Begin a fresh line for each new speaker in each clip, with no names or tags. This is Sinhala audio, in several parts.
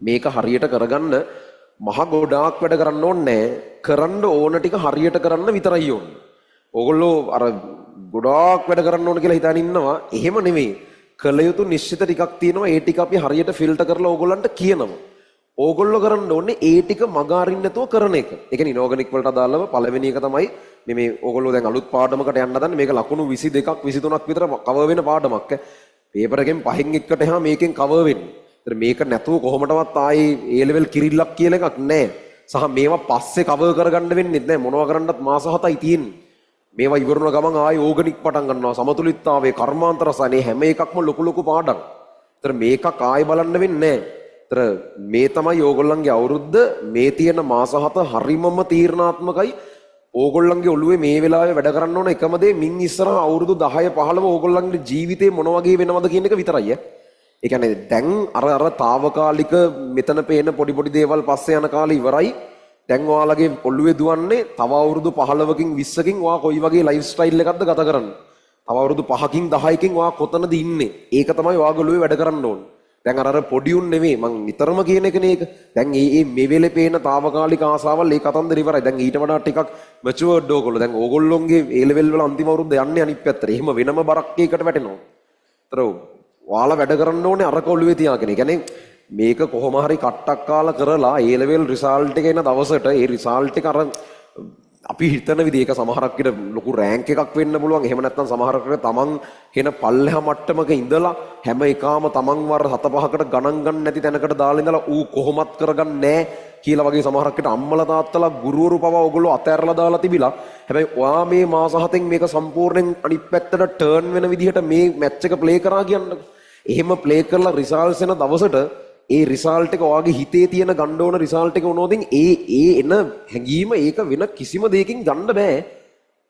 මේක හරියට කරගන්න මහ ගොඩාක් වැඩ කරන්න ඕනේ කරන්න ඕන ටික හරියට කරන්න විතරයි ඕනේ. ඕගොල්ලෝ අර ගොඩාක් වැඩ කරන්න ඕන කියලා හිතාන ඉන්නවා. එහෙම නෙමෙයි. කළ යුතු නිශ්චිත ටිකක් තියෙනවා. ඒ ටික අපි හරියට ෆිල්ටර් කරලා ඕගොල්ලන්ට කියනවා. ඕගොල්ලෝ කරන්න ඕනේ ඒ ටික මග අරින්න නැතුව කරන එක. ඒ කියන්නේ ඉනෝගනික් වලට අදාළව පළවෙනි එක තමයි මේ ඕගොල්ලෝ දැන් අලුත් පාඩමකට යන්න හදන්නේ. මේක ලකුණු 22ක් 23ක් විතර කවර් වෙන පාඩමක්. පේපර් එකෙන් පහෙන් එකට එහා මේකෙන් කවර් වෙන්නේ. ඒතර මේක නැතුව කොහොමඩවත් ආයේ A level කිරිල්ලක් කියලා එකක් නැහැ. සහ මේවා පස්සේ කවර් කරගන්න වෙන්නේ නැහැ. මොනවා කරන්නත් මාස 7යි තියෙන්නේ. මේවා ඉවරුන ගමන් ආයේ ඕගනික් පටන් ගන්නවා. සමතුලිතතාවයේ කර්මාන්ත රසායනේ හැම එකක්ම ලොකු ලොකු පාඩම්. ඒතර මේකක් ආයේ බලන්න වෙන්නේ නැහැ. මේ තමයි ඕගොල්ලන්ගේ අවුරුද්ද මේ තියෙන මාස 7 හරිමම තීරණාත්මකයි. ඕගොල්ලන්ගේ ඔළුවේ මේ වෙලාවේ වැඩ කරන්න ඕන එකම දේ මින් ඉස්සරහ අවුරුදු 10 15 ඕගොල්ලන්ගේ ජීවිතේ මොන වගේ වෙනවද කියන එක විතරයි. ඒ කියන්නේ දැන් අර తాවකාලික මෙතන පේන පොඩි පොඩි දේවල් පස්සේ යන කාලේ ඉවරයි. දැන් ඔයාලගේ ඔළුවේ දුවන්නේ තව අවුරුදු 15කින් 20කින් ඔයා කොයි වගේ ලයිෆ් ස්ටයිල් එකක්ද ගත කරන්නේ. තව අවුරුදු 5කින් 10කින් ඔයා කොතනද ඉන්නේ. ඒක තමයි ඔයාගේ ඔළුවේ වැඩ කරන්න ඕනේ. දැන් අර පොඩි උන් නෙවෙයි මං නිතරම කියන එකනේ ඒක. දැන් මේ වෙලේ පේන తాවකාලික ආසාවල් ඒ කතන්දර ඉවරයි. දැන් ඊට වඩා ටිකක් මැචුවර්ඩ් ඕගොල්ලෝ. දැන් ඕගොල්ලෝගේ A level වල අන්තිම අවුරුද්ද යන්නේ අනිත් පැත්තට. එහෙම වෙනම බරක් එකකට වැටෙනවා. ඒතර ඔයාලා වැඩ කරන්න ඕනේ අර කොළුවේ තියාගෙන. ඒ කියන්නේ මේක කොහොම හරි කට්ටක් කාලා කරලා A level result එක එන දවසට ඒ result එක අර අපි හිතන විදිහ ඒක සමහරක් විට ලොකු රෑන්ක් එකක් වෙන්න පුළුවන්. එහෙම නැත්නම් සමහරක් විට තමන් කෙන පල්ලෙහා මට්ටමක ඉඳලා හැම එකාම තමන් වර 7-5කට ගණන් ගන්න නැති තැනකට දාලා ඉඳලා ඌ කොහොමත් කරගන්නේ නැහැ කියලා වගේ සමහරක් විට අම්මලා තාත්තලා ගුරුවරු පවා ඔයගොල්ලෝ අතෑරලා දාලා තිබිලා. හැබැයි ඔයා මේ මාස 7න් මේක සම්පූර්ණයෙන් අනිත් පැත්තට ටර්න් වෙන විදිහට මේ මැච් එක ප්ලේ කරා කියන්නකො. එහෙම ප්ලේ කරලා රිසල්ට්ස් එන දවසට ඒ රිසල්ට් එක ඔයාගේ හිතේ තියෙන ගන්න ඕන රිසල්ට් එක වුණොතින් ඒ එන හැඟීම ඒක වෙන කිසිම දෙයකින් ගන්න බෑ.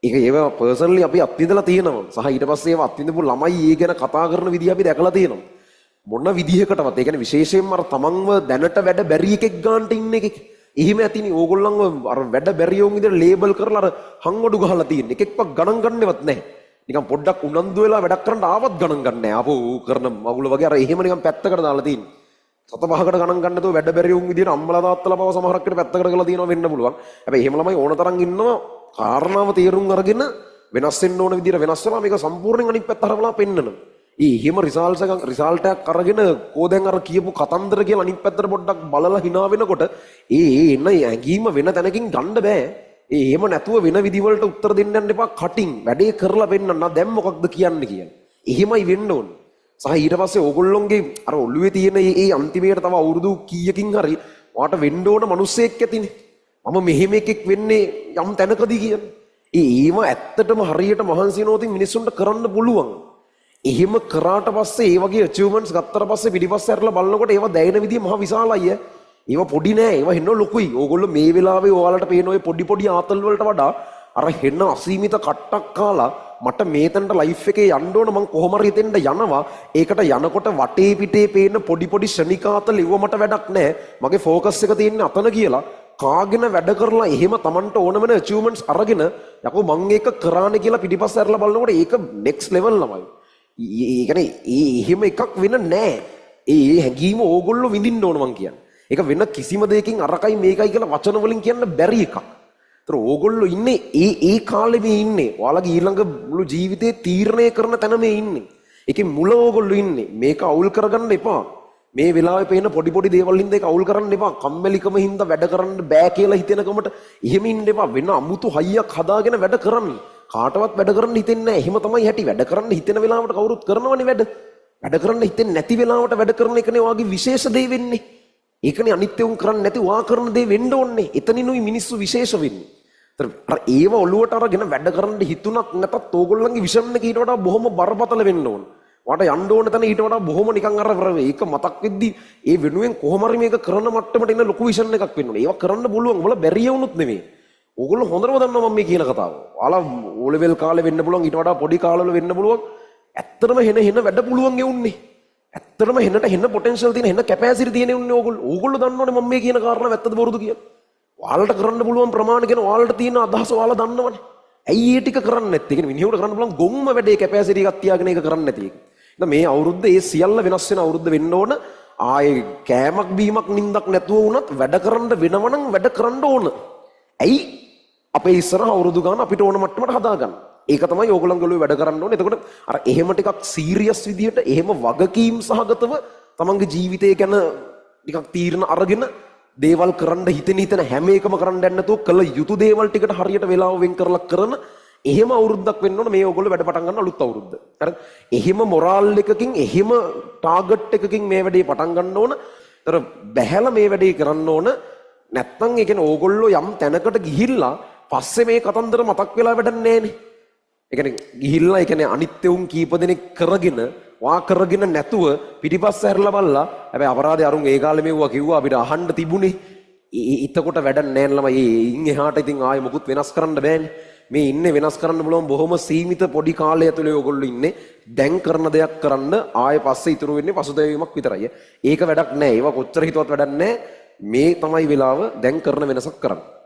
ඒක ඒව පර්සනලි අපි අත්විඳලා තියෙනවා. සහ ඊට පස්සේ ඒව අත්විඳපු ළමයි ඒ ගැන කතා කරන විදිහ අපි දැකලා තියෙනවා. මොන විදිහකටවත් ඒ කියන්නේ විශේෂයෙන්ම අර තමන්ව දැනට වැඩ බැරි එකෙක් ගන්නට ඉන්න එකෙක්. එහෙම ඇතිනේ ඕගොල්ලන්ව අර වැඩ බැරියෝන් විදිහට ලේබල් කරලා අර හංගොඩු ගහලා තියෙන එකෙක්වත් ගණන් ගන්නවත් නැහැ. නිකන් පොඩ්ඩක් උනන්දු වෙලා වැඩක් කරන්න ආවත් ගණන් ගන්න නැහැ. ආපහු කරන මගුල වගේ අර එහෙම නිකන් පැත්තකට දාලා තියෙන්නේ. 7-5කට ගණන් ගන්න නැතුව වැඩ බැරි වුන් විදිහට අම්මලා තාත්තලා පව සමහරක් විට පැත්තකට කරලා තියෙනවා වෙන්න පුළුවන්. හැබැයි එහෙම ළමයි ඕන තරම් ඉන්නවා කාරණාව තේරුම් අරගෙන වෙනස් වෙන්න ඕන විදිහට වෙනස් වෙලා මේක සම්පූර්ණයෙන් අනිත් පැත්ත හරවලා පෙන්නනවා. එහෙම රිසල්ට් එකක් අරගෙන කෝ දැන් අර කියපු කතන්දර කියලා අනිත් පැත්තට පොඩ්ඩක් බලලා hina වෙනකොට එන ඇඟීම වෙන තැනකින් ගන්න බෑ. එහෙම නැතුව වෙන විදි වලට උත්තර දෙන්න යන්න එපා. කටින් වැඩේ කරලා පෙන්නන්න දැන් මොකක්ද කියන්නේ කියන්නේ. එහෙමයි වෙන්න ඕනේ. සහ ඊට පස්සේ ඕගොල්ලොන්ගේ අර ඔළුවේ තියෙන මේ අන්තිමේට තව අවුරුදු කීයකින් හරි ඔයාට වෙන්න ඕන මිනිස්සෙක් ඇතිනේ. මම මෙහෙම එකෙක් වෙන්නේ යම් තැනකදී කියන්නේ. ඒව ඇත්තටම හරියට මහන්සි වෙනෝතින් මිනිස්සුන්ට කරන්න පුළුවන්. එහෙම කරාට පස්සේ ඒ වගේ අචීව්මන්ට්ස් ගත්තට පස්සේ පිටිපස්සේ අරලා බලනකොට ඒව දැනෙන විදිය මහ විශාලයි. ඒව පොඩි නෑ. ඒව හෙන්න ලොකුයි. ඕගොල්ලෝ මේ වෙලාවේ ඔයාලට පේන ඔය පොඩි පොඩි ආතල් වලට වඩා අර හෙන්න අසීමිත කට්ටක් කාලා මට මේතනට ලයිෆ් එකේ යන්න ඕන මං කොහොම හරි හිතෙන්ද යනවා. ඒකට යනකොට වටේ පිටේ පේන පොඩි පොඩි ශනිකාතල ඉව මට වැඩක් නැහැ. මගේ ફોකස් එක තියෙන්නේ අතන කියලා කාගෙන වැඩ කරලා එහෙම Tamanට ඕන වෙන achievements අරගෙන යකෝ මං ඒක කරානේ කියලා පිටිපස්ස ඇරලා බලනකොට ඒක next level ළමයි. ඒ කියන්නේ එහෙම එකක් වෙන නැහැ. ඒ හැඟීම ඕගොල්ලෝ විඳින්න ඕන මං කියන්නේ. ඒක වෙන කිසිම දෙයකින් අරකයි මේකයි කියලා වචන වලින් කියන්න බැරි එකක්. ඕගොල්ලෝ ඉන්නේ ඒ කාලේ මේ ඉන්නේ. ඔයාලගේ ඊළඟ මුළු ජීවිතේ තීරණය කරන තැන මේ ඉන්නේ. ඒකේ මුල ඕගොල්ලෝ ඉන්නේ. මේක අවුල් කරගන්න එපා. මේ වෙලාවේ පේන පොඩි පොඩි දේවල් හින්දා ඒක අවුල් කරන්න එපා. කම්මැලිකම හින්දා වැඩ කරන්න බෑ කියලා හිතෙනකමට එහෙම ඉන්න එපා. වෙන අමුතු හයියක් හදාගෙන වැඩ කරන්න. කාටවත් වැඩ කරන්න හිතෙන්නේ නැහැ. එහෙම තමයි හැටි. වැඩ කරන්න හිතෙන වෙලාවට කවුරුත් කරනවනේ වැඩ. වැඩ කරන්න හිතෙන්නේ නැති වෙලාවට වැඩ කරන එකනේ ඔයාගේ විශේෂ දේ වෙන්නේ. ඒකනේ අනිත්‍ය උන් කරන්නේ නැති ඔයා කරන දේ වෙන්න ඕනේ. එතනිනුයි මිනිස්සු විශේෂ වෙන්නේ. අර ඒව ඔළුවට අරගෙන වැඩ කරන්න හිතුණත් නැතත් ඕගොල්ලන්ගේ විෂන් එක ඊට වඩා බොහොම බරපතල වෙන්න ඕන. ඔයාට යන්න ඕන තැන ඊට වඩා බොහොම නිකන් අර ඒක මතක් වෙද්දි ඒ වෙනුවෙන් කොහොම හරි මේක කරන මට්ටමට එන ලොකු විෂන් එකක් වෙන්න ඕනේ. ඒවා කරන්න පුළුවන්. උඹලා බැරිය වුණොත් නෙමෙයි. ඕගොල්ලෝ හොඳටම දන්නවා මම මේ කියන කතාව. ඔයාලා ඕ ලෙවල් කාලේ වෙන්න පුළුවන් ඊට වඩා පොඩි කාලවල වෙන්න පුළුවන්. ඇත්තටම හෙන වැඩ පුළුවන් ගෙවුන්නේ. ඇත්තටම හෙන්න පොටෙන්ෂල් තියෙන හෙන්න කැපැසිටි තියෙන උන්නේ ඕගොල්ලෝ. ඕගොල්ලෝ දන්නවනේ මම මේ කියන කාරණා වැත්තද බොරුද කියලා. ඔයාලට කරන්න පුළුවන් ප්‍රමාණය ගැන ඔයාලට තියෙන අදහස ඔයාලා දන්නවනේ. ඇයි ඒ ටික කරන්නේ නැත්තේ? කියන්නේ මිනිහෙකුට කරන්න පුළුවන් ගොම්ම වැඩේ කැපැසිටි එකක් තියාගෙන ඒක කරන්නේ නැති එක. එහෙනම් මේ අවුරුද්ද ඒ සියල්ල වෙනස් වෙන අවුරුද්ද වෙන්න ඕන. ආයේ කෑමක් බීමක් නිින්දක් නැතුව වුණත් වැඩ කරන්න වෙනවනම් වැඩ කරන්න ඕන. ඇයි අපේ ඉස්සරහ අවුරුදු ගාන අපිට ඕන මට්ටමට හදාගන්න. ඒක තමයි ඕගොල්ලන්ගේ වැඩ කරන්න ඕනේ. එතකොට අර එහෙම ටිකක් සීරියස් විදියට එහෙම වගකීම් සහගතව තමන්ගේ ජීවිතය ගැන ටිකක් තීරණ අරගෙන දේවල් කරන්න හිතෙන හැම එකම කරන්න යන්න නැතුව කළ යුතු දේවල් ටිකට හරියට වෙලාව වෙන් කරලා කරන එහෙම අවුරුද්දක් වෙන්න ඕන මේ ඕගොල්ලෝ වැඩ පටන් ගන්න අලුත් අවුරුද්ද. හරිද? එහෙම මොරාල් එකකින් එහෙම ටාගට් එකකින් මේ වැඩේ පටන් ගන්න ඕන. ඒතර බැහැලා මේ වැඩේ කරන්න ඕන. නැත්තම් ඒ කියන්නේ ඕගොල්ලෝ යම් තැනකට ගිහිල්ලා පස්සේ මේ කතන්දර මතක් වෙලා වැඩක් නැහැනේ. ඒ කියන්නේ ගිහිල්ලා ඒ කියන්නේ අනිත්‍යුන් කීප දෙනෙක් කරගෙන වා කරගෙන නැතුව පිටිපස්ස හැරලා බලලා හැබැයි අපරාධය අරුන් ඒ කාලේ මෙව්වා කිව්වා අපිට අහන්න තිබුණේ. එතකොට වැඩක් නැහැ ළමයි. ඉන් එහාට ඉතින් ආයෙ මොකුත් වෙනස් කරන්න බෑනේ. මේ ඉන්නේ වෙනස් කරන්න බලවම බොහොම සීමිත පොඩි කාලය ඇතුලේ ඕගොල්ලෝ ඉන්නේ. දැන් කරන දෙයක් කරන්න ආයෙ පස්සේ ඉතුරු වෙන්නේ පසුතැවීමක් විතරයි. ඒක වැඩක් නැහැ. ඒවා කොච්චර හිතුවත් වැඩක් නැහැ. මේ තමයි වෙලාව දැන් කරන වෙනසක් කරන්න.